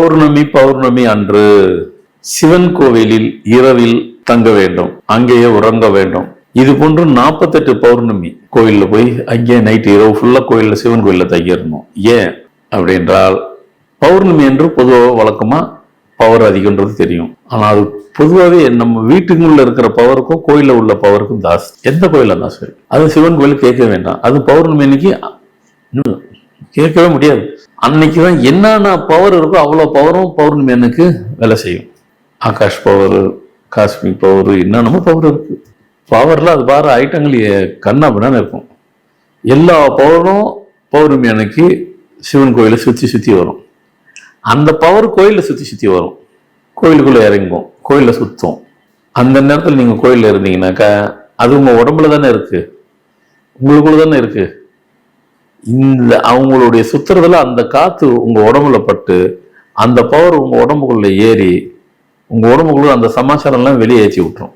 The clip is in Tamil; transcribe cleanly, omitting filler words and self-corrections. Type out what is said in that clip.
பௌர்ணமி அன்று சிவன் கோவிலில் இரவில் தங்க வேண்டும், அங்கேயே உறங்க வேண்டும். இது போன்று 48 பௌர்ணமி கோயில்ல போய் அங்கேயே நைட்டு இரவு ஃபுல்லா கோயில்ல சிவன் கோயில்ல தங்கிடணும். ஏன் அப்படின்றால், பௌர்ணமி என்று பொதுவாக வழக்கமா பவர் அதிகம்ன்றது தெரியும். ஆனா அது பொதுவாகவே நம்ம வீட்டுக்குள்ள இருக்கிற பவருக்கும் கோயில்ல உள்ள பவருக்கும் தாஸ். எந்த கோயில தான் சரி, அது சிவன் கோயில் கேட்க வேண்டாம். அது பௌர்ணமி அன்னைக்கு கேட்கவே முடியாது. அன்னைக்குதான் என்னென்ன பவர் இருக்கோ அவ்வளவு பவரும் பௌர்ணமி அன்னைக்கு வேலை செய்யும். ஆகாஷ் பவர், காஸ்மிக் பவர், என்னென்னமோ பவர் இருக்கு. பவர்ல அது பாரு ஐட்டங்கள் கண்ணா அப்படின்னா இருக்கும். எல்லா பவரும் பௌர்ணமி அன்னைக்கு சிவன் கோயிலை சுத்தி வரும். அந்த பவர் கோயில சுத்தி வரும், கோயிலுக்குள்ள இறங்கும், கோயில சுத்தும். அந்த நேரத்தில் நீங்க கோயில்ல இருந்தீங்கன்னாக்கா அது உங்க உடம்புல தானே இருக்கு, உங்களுக்குள்ள தானே இருக்கு. இந்த அவங்களுடைய சுத்துறதுல அந்த காத்து உங்க உடம்புல பட்டு அந்த பவர் உங்க உடம்புக்குள்ள ஏறி உங்க உடம்புக்குள்ள அந்த சமாச்சாரம் எல்லாம் வெளியே ஏற்றி விட்டுரும்.